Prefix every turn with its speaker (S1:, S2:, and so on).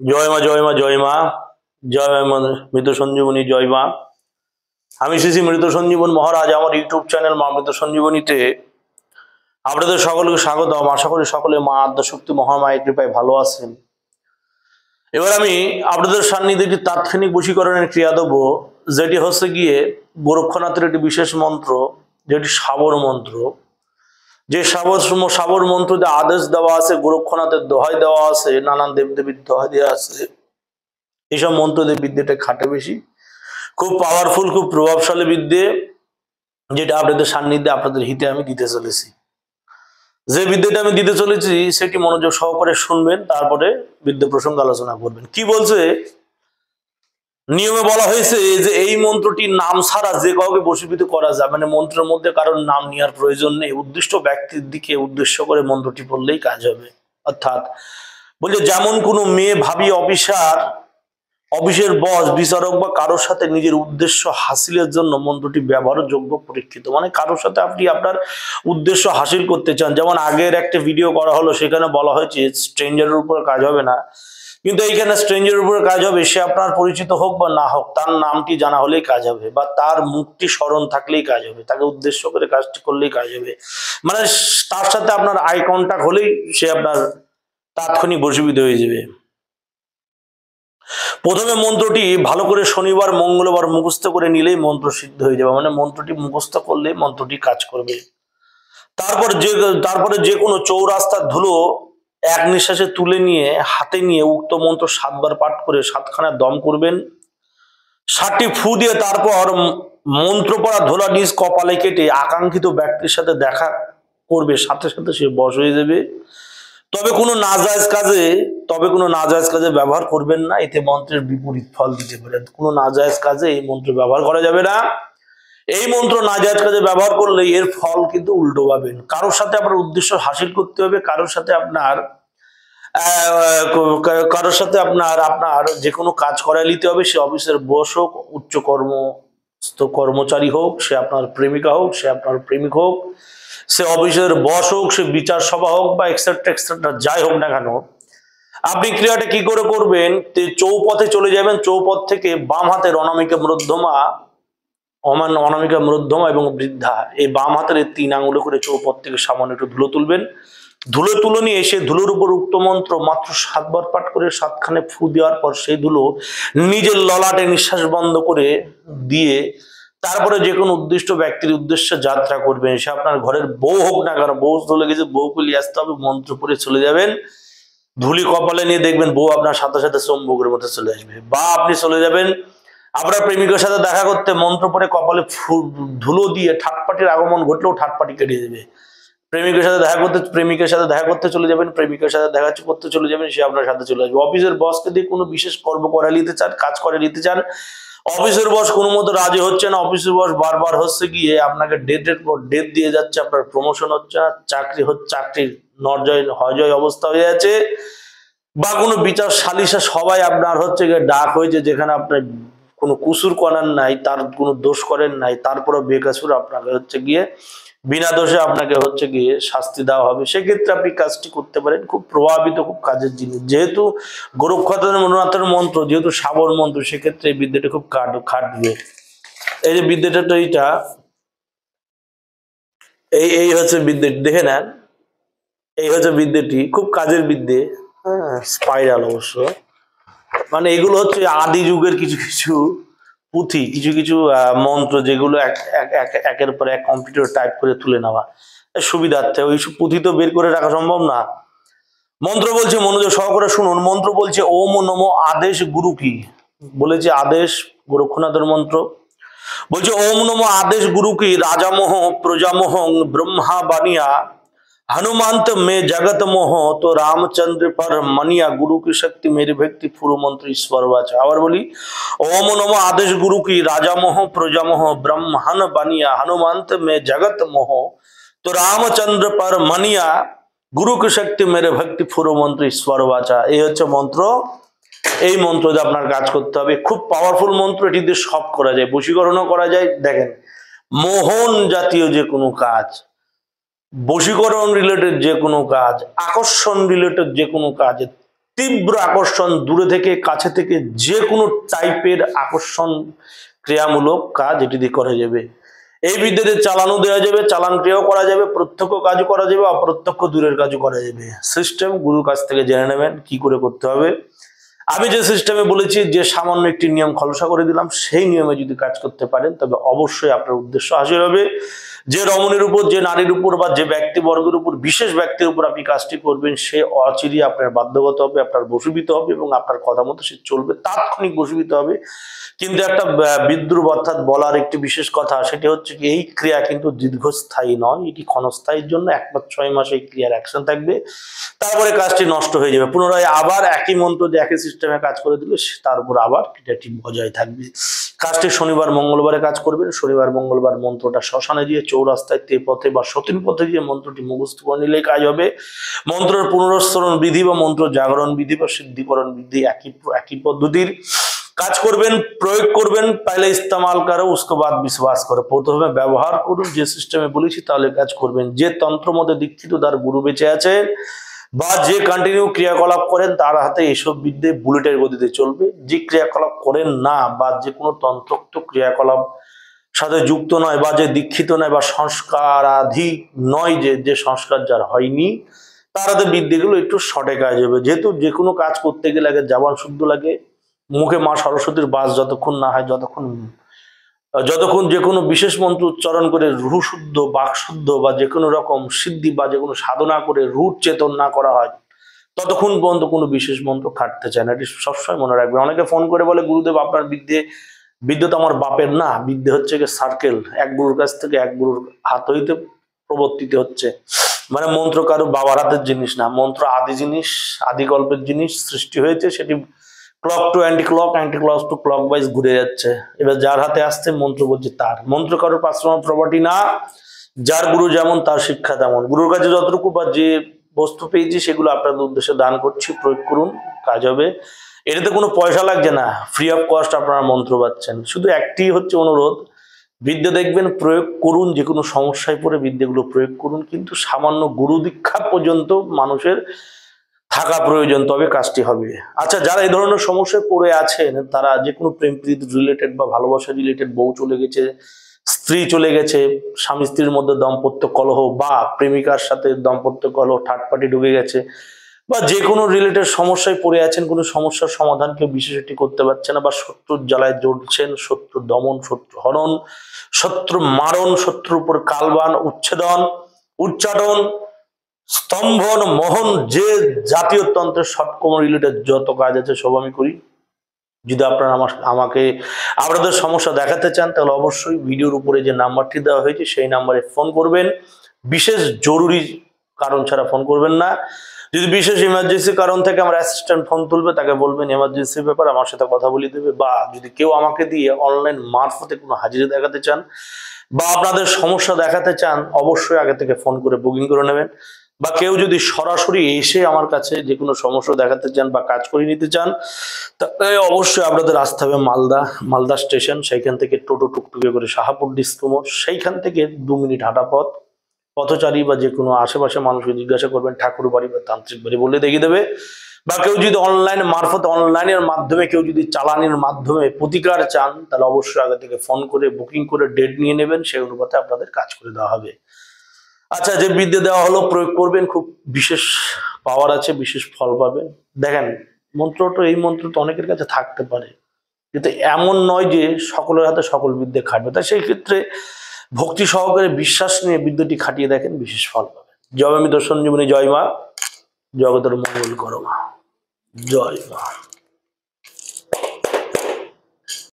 S1: জয় মা জয় মা জয় মা জয় মা মৃত সঞ্জীবনী জয় মা। আমি শ্রী শ্রী মৃত সঞ্জীবন মহারাজ আমার ইউটিউব চ্যানেল মা মৃত সঞ্জীবনীতে আপনাদের সকলকে স্বাগতম। আশা করি সকলে মা আদ্যশক্তি মহামায়ের কৃপায় ভালো আছেন। এবার আমি আপনাদের সান্নিধ্যে একটি তাৎক্ষণিক বশীকরণের ক্রিয়া দেবো, যেটি হচ্ছে গিয়ে গোরক্ষনাথের একটি বিশেষ মন্ত্র, যেটি সাবর মন্ত্র। যে সাবর মন্ত্রতে আদেশ দেওয়া আছে, গোরক্ষনাথের দোহাই দেওয়া আছে, নানান দেবদেবীর দোহাই দেওয়া আছে। এইসব মন্ত্রদের বিদ্যাটা খাটে বেশি, খুব পাওয়ারফুল, খুব প্রভাবশালী বিদ্যে, যেটা আপনাদের সান্নিধ্যে আপনাদের হিতে আমি দিতে চলেছি। যে বিদ্যাটা আমি দিতে চলেছি সেটি মনোযোগ সহকারে শুনবেন, তারপরে বিদ্যা প্রসঙ্গ আলোচনা করবেন। কি বলছে, নিয়মে বলা হয়েছে যে এই মন্ত্রটির নাম ছাড়া যে কাউকে বশীভূত করা যায়, মানে মন্ত্রের মধ্যে কারোর নাম নেওয়ার প্রয়োজন নেই, উদ্দিষ্ট ব্যক্তির দিকে উদ্দেশ্য করে মন্ত্রটি পড়লেই কাজ হবে। অর্থাৎ বলছে, যেমন কোনো মেয়ে, ভাবি, অফিসের বস, বিচারক বা কারোর সাথে নিজের উদ্দেশ্য হাসিলের জন্য মন্ত্রটি ব্যবহারযোগ্য পরীক্ষিত। মানে কারোর সাথে আপনি আপনার উদ্দেশ্য হাসিল করতে চান, যেমন আগের একটা ভিডিও করা হলো, সেখানে বলা হয়েছে স্ট্রেঞ্জারের উপর কাজ হবে না, কিন্তু এইখানে স্ট্রেঞ্জারের উপরে কাজ হবে। সে আপনার পরিচিত হোক বা না হোক, তার নামটি জানা হলেই কাজ হবে, বা তার মুখটি স্মরণ থাকলেই কাজ হবে, তাকে উদ্দেশ্য করে কাজটি করলেই কাজ হবে। মানে তার সাথে আপনার আই কন্টাক্ট হলেই সে আপনার তাৎক্ষণিক বশীভূত হয়ে যাবে। প্রথমে মন্ত্রটি ভালো করে শনিবার মঙ্গলবার মুখস্থ করে নিলেই মন্ত্র সিদ্ধ হয়ে যাবে, মানে মন্ত্রটি মুখস্থ করলে মন্ত্রটি কাজ করবে। তারপরে যে কোনো চৌরাস্তার ধুলো এক নিঃশ্বাসে তুলে নিয়ে হাতে নিয়ে উক্ত মন্ত্র 7 বার পাঠ করে 7খানা দম করবেন। 7টি ফু দিয়ে তারপর মন্ত্র পড়া ধুলা নিজ কপালে কেটে আকাঙ্ক্ষিত ব্যক্তির সাথে দেখা করবে, সাথে সাথে সে বশ হয়ে যাবে। তবে কোনো নাজায়েজ কাজে ব্যবহার করবেন না, এতে মন্ত্রের বিপরীত ফল দিতে পারে। কোনো নাজায়েজ কাজে এই মন্ত্র ব্যবহার করা যাবে না। এই মন্ত্র নাজায়েজ কাজে ব্যবহার করলে এর ফল কিন্তু উল্টো পাবেন। কারোর সাথে আপনার উদ্দেশ্য হাসিল করতে হবে, কারোর সাথে আপনার যে কোনো কাজ করায় নিতে হবে। সে অফিসের বস হোক, উচ্চ কর্মচারী হোক, সে আপনার প্রেমিকা হোক, সে আপনার প্রেমিক হোক, সে অফিসের বস হোক, সে বিচার সভা হোক, বা এক্সেট্রা এক্সেট্রা যাই হোক না কেন, আপনি ক্রিয়াটা কি করে করবেন? চৌপথে চলে যাবেন। চৌপথ থেকে বাম হাতের অনামিকা মধ্যমা এবং বৃদ্ধা, এই বাম হাতের 3 আঙুলে করে চৌপথ থেকে সামান্য একটু ধুলো তুলবেন। ধুলো তুলে নিয়ে এসে ধুলোর উপর উক্ত মন্ত্র মাত্র 7 বার পাঠ করে 7খানে ফু দেওয়ার পর সেই ধুলো নিজের ললাটে নিঃশ্বাস বন্ধ করে দিয়ে তারপরে যে কোনো উদ্দিষ্ট ব্যক্তির উদ্দেশ্যে যাত্রা করবেন। সে আপনার ঘরের বউ হোক না কেন, বউ ধুলে গেছে, বউকে নিয়ে আসতে হবে, মন্ত্র পড়ে চলে যাবেন। ধুলি কপালে নিয়ে দেখবেন বউ আপনার সাথে সাথে চুম্বকের মধ্যে চলে আসবে। বা আপনি চলে যাবেন আপনার প্রেমিকের সাথে দেখা করতে, মন্ত্র পড়ে কপালে ধুলো দিয়ে ঠাটপাটির আগমন ঘটলেও ঠাটপাটি কেটে যাবে। প্রেমিকের সাথে দেখা করতে চলে যাবেন, প্রেমিকের সাথে দেখা করতে চলে যাবেন, সে আপনার সাথে চলে আসবে। অফিসের বসকে দিয়ে কোনো বিশেষ কর্ম করে নিতে চান, কাজ করে নিতে চান, অফিসের বস কোনো মতো রাজি হচ্ছে না, অফিসের বস বারবার হচ্ছে গিয়ে আপনাকে ডেটের পর ডেট দিয়ে যাচ্ছে, আপনার প্রমোশন হচ্ছে না, চাকরির নরজয় অবস্থা হয়ে যাচ্ছে, বা কোনো বিচার সালিশে সবাই আপনার হচ্ছে গিয়ে ডাক হয়েছে, যেখানে আপনার কোনো কুসুর করার নাই, তার কোনো দোষ করেন নাই, তারপরে বেকাসুর আপনাকে হচ্ছে গিয়ে বিনা দোষে আপনাকে হচ্ছে গিয়ে শাস্তি দেওয়া হবে। সেক্ষেত্রে আপনি কাজটি করতে পারেন, খুব প্রভাবিত, খুব কাজের জিনিস। যেহেতু গোরক্ষনাথের মন্ত্র, যেহেতু সাবর মন্ত্র, সেক্ষেত্রে এই বিদ্যাটা খুব খাটবে। এই যে বিদ্যাটা, এই হচ্ছে বিদ্যাটি, দেখে নেন, এই হচ্ছে বিদ্যাটি, খুব কাজের বিদ্যে। হ্যাঁ, স্পাইরাল অবশ্য। মানে এগুলো হচ্ছে আদি যুগের কিছু কিছু পুঁথি, কিছু কিছু মন্ত্র, যেগুলো একের পর এক কম্পিউটার টাইপ করে তুলে নেওয়া সুবিধার্থে। ওইসব পুঁথি তো বের করে রাখা সম্ভব না। মন্ত্র বলছে, মনোযোগ সহকারে শুনুন। মন্ত্র বলছে ওম নমো আদেশ গুরু কি বলেছে, আদেশ গোরক্ষনাথের মন্ত্র বলছে ওম নমো আদেশ গুরু কি রাজামোহ প্রজামোহ ব্রহ্মা বানিয়া हनुमंत में जगत मोह तो रामचंद्र पर मनिया गुरु की शक्ति मेरी भक्ति पूर्व मंत्र ईश्वर वाचा। आवर बोली, ओम नमो आदेश गुरु की राजा मोह प्रजा मोह ब्रह्मन बनिया हनुमंत में जगत मोह तो रामचंद्र पर मनिया गुरु की शक्ति मेरे भक्ति पूर्व मंत्र ईश्वर वाचा। এই হচ্ছে মন্ত্র। এই মন্ত্র দিয়ে আপনার কাজ করতে হবে, খুব পাওয়ারফুল মন্ত্র। এটি দিয়ে সব করা যায়, বশীকরণও করা যায়। দেখেন, মোহন জাতীয় যে কোনো কাজ, বশীকরণ রিলেটেড যে কোনো কাজ, আকর্ষণ রিলেটেড যে কোনো কাজ, তীব্র আকর্ষণ, দূরে থেকে কাছে থেকে যে কোনো টাইপের আকর্ষণ ক্রিয়ামূলক কাজ এটি দিয়ে করা যাবে। এই বিদ্যাতে চালানও দেওয়া যাবে, চালান ক্রিয়াও করা যাবে, প্রত্যক্ষ কাজও করা যাবে, অপ্রত্যক্ষ দূরের কাজও করা যাবে। সিস্টেম গুরুর কাছ থেকে জেনে নেবেন কি করে করতে হবে। আমি যে সিস্টেমে বলেছি, যে সামান্য একটি নিয়ম খলসা করে দিলাম, সেই নিয়মে যদি কাজ করতে পারেন তবে অবশ্যই আপনার উদ্দেশ্য হাসিল হবে। যে রমণীর উপর, যে নারীর উপর বা যে ব্যক্তিবর্গের উপর, বিশেষ ব্যক্তির উপর আপনি কাজটি করবেন, সে অচিরেই আপনার বাধ্যগত হবে, আপনার বশীভূত হবে এবং আপনার কথা মতো সে চলবে, তাৎক্ষণিক বশীভূত হবে। কিন্তু একটা বিদ্রুপ অর্থাৎ বলার একটি বিশেষ কথা, সেটি হচ্ছে কি এই ক্রিয়া কিন্তু দীর্ঘস্থায়ী নয়, এটি ক্ষণস্থায়ীর জন্য 1 বা 6 মাস এই ক্রিয়ার অ্যাকশন থাকবে, তারপরে কাজটি নষ্ট হয়ে যাবে। পুনরায় আবার একই মন্ত্র দিয়ে একই সিস্টেমে কাজ করে দিলে তার উপর আবার ক্রিয়াটি বজায় থাকবে। কাজটি শনিবার মঙ্গলবারে কাজ করবেন। শনিবার মঙ্গলবার মন্ত্রটা শ্মশানে দিয়ে, চৌরাস্তায়, তেপথে বা সতীন পথে গিয়ে মন্ত্রটি মুখস্থ করে নিলেই কাজ হবে। মন্ত্রের পুনরুচ্চারণ বিধি বা মন্ত্র জাগরণ বিধি বা সিদ্ধিকরণ বিধি একই পদ্ধতির কাজ করবেন, প্রয়োগ করবেন। পহলে ইস্তেমাল করো उसके बाद विश्वास करो। প্রথমে ব্যবহার করুন যে সিস্টেমে বলেছি, তাহলে কাজ করবেন। যে তন্ত্র মধ্যে দীক্ষিত তার গুরু বেঁচে আছেন বা যে কন্টিনিউ ক্রিয়াকলাপ করেন তার হাতে এইসব বিদ্যে বুলেটের গতিতে চলবে। যে ক্রিয়াকলাপ করেন না বা যে কোনো তন্ত্রোক্ত ক্রিয়াকলাপ সাথে যুক্ত নয় বা যে দীক্ষিত নয় বা সংস্কারাধীন নয়, যে সংস্কার যার হয়নি, তার হাতে বিদ্যেগুলো একটু শর্টে কাজ হবে। যেহেতু যে কোনো কাজ করতে গেলে আগে জবান শুদ্ধ লাগে, মুখে মা সরস্বতীর বাস যতক্ষণ না হয়, যতক্ষণ যে কোনো বিশেষ মন্ত্র উচ্চারণ করে রূহ শুদ্ধ, বাক শুদ্ধ বা যে কোনো রকম সিদ্ধি বা যে কোনো সাধনা করে রূঢ় চেতন না করা হয়, ততক্ষণ পর্যন্ত কোনো বিশেষ মন্ত্র খাটতে চায় না। এটি সবসময় মনে রাখবে। অনেকে ফোন করে বলে, গুরুদেব আপনার বিদ্যে তো আমার বাপের না, বিদ্যে হচ্ছে গিয়ে সার্কেল, এক গুরুর কাছ থেকে এক গুরুর হাত হইতে প্রবর্তিত হচ্ছে। মানে মন্ত্র কারো বাবার হাতের জিনিস না, মন্ত্র আদি জিনিস, আদি গল্পের জিনিস, সৃষ্টি হয়েছে, সেটি clock to anti clock, anti clock to clock wise ঘুরে যাচ্ছে। এবার যার হাতে আসছে মন্ত্র বলছে তার। মন্ত্র কারোর পার্সোনাল প্রপার্টি না, যার গুরু যেমন তার শিক্ষা তেমন। গুরুর কাছে যতটুকু বা যে বস্তু পেয়েছি সেগুলো আপনাদের উদ্দেশ্যে দান করছি, প্রয়োগ করুন, কাজ হবে। এটাতে কোনো পয়সা লাগছে না, ফ্রি অফ কস্ট আপনারা মন্ত্র পাচ্ছেন। শুধু একটি হচ্ছে অনুরোধ, বিদ্যা দেখবেন প্রয়োগ করুন, যে কোনো সমস্যায় পড়ে বিদ্যাগুলো প্রয়োগ করুন, কিন্তু সামান্য গুরু দীক্ষা পর্যন্ত মানুষের থাকা প্রয়োজন, তবে কাজটি হবে। আচ্ছা, যারা এই ধরনের সমস্যায় পড়ে আছেন, তারা যে কোনো প্রেম প্রীতি রিলেটেড বা ভালোবাসা রিলেটেড, বউ চলে গেছে, স্ত্রী চলে গেছে, স্বামী স্ত্রীর মধ্যে দাম্পত্য কলহ বা প্রেমিকার সাথে দাম্পত্য কলহ, থার্ড পার্টি ঢুকে গেছে, বা যে কোনো রিলেটেড সমস্যায় পড়ে আছেন, কোনো সমস্যার সমাধান কেউ বিশেষটি করতে পারছে না, বা শত্রুর জ্বালায় জ্বলছেন, শত্রু দমন, শত্রু হরণ, শত্রু মারণ, শত্রুর উপর কালবান, উচ্ছেদন, উচ্চাটন, স্তম্ভন, মোহন, যে জাতীয় তন্ত্রের সবকম রিলেটেড যত কাজ আছে সব আমি করি। যদি আপনারা আমাকে আপনাদের সমস্যা দেখাতে চান, তাহলে অবশ্যই ভিডিওর উপরে যে নাম্বারটি দেওয়া হয়েছে সেই নাম্বারে ফোন করবেন। বিশেষ জরুরি কারণ ছাড়া ফোন করবেন না। যদি বিশেষ ইমার্জেন্সি কারণ থেকে আমার অ্যাসিস্ট্যান্ট ফোন তুলবে, তাকে বলবেন এমার্জেন্সি ব্যাপার, আমার সাথে কথা বলিয়ে দেবে। বা যদি কেউ আমাকে দিয়ে অনলাইন মারফতে কোনো হাজিরা দেখাতে চান বা আপনাদের সমস্যা দেখাতে চান, অবশ্যই আগে থেকে ফোন করে বুকিং করে নেবেন। বা কেউ যদি সরাসরি এসে আমার কাছে যে কোনো সমস্যা দেখাতে চান বা কাজ করে নিতে চান, তাহলে অবশ্যই আপনাদের আসতে হবে মালদা স্টেশন। সেইখান থেকে টোটো টুকটুকে করে শাহাপুর ডিস্কোমোর, সেইখান থেকে 2 মিনিট হাঁটা পথ। পথচারী বা যে কোনো আশেপাশে মানুষকে জিজ্ঞাসা করবেন ঠাকুর বাড়ি বা তান্ত্রিক বাড়ি, বলে দেখিয়ে দেবে। বা কেউ যদি অনলাইন মারফত, অনলাইনের মাধ্যমে কেউ যদি চালানির মাধ্যমে প্রতিকার চান, তাহলে অবশ্যই আগে থেকে ফোন করে বুকিং করে ডেট নিয়ে নেবেন, সেই অনুপাতে আপনাদের কাজ করে দেওয়া হবে। আচ্ছা, যে বিদ্যা দেওয়া হলো প্রয়োগ করবেন, খুব বিশেষ পাওয়ার আছে, বিশেষ ফল পাবেন। দেখেন, মন্ত্রটা, এই মন্ত্র তো অনেকের কাছে থাকতে পারে, কিন্তু এমন নয় যে সকলের হাতে সকল বিদ্যা খাটবে। তাই সেই ক্ষেত্রে ভক্তি সহকারে বিশ্বাস নিয়ে বিদ্যাটি খাটিয়ে দেখেন, বিশেষ ফল পাবেন। জয় মৃত সঞ্জীবনী, জয় মা, জগতের মঙ্গল করো মা, জয় মা।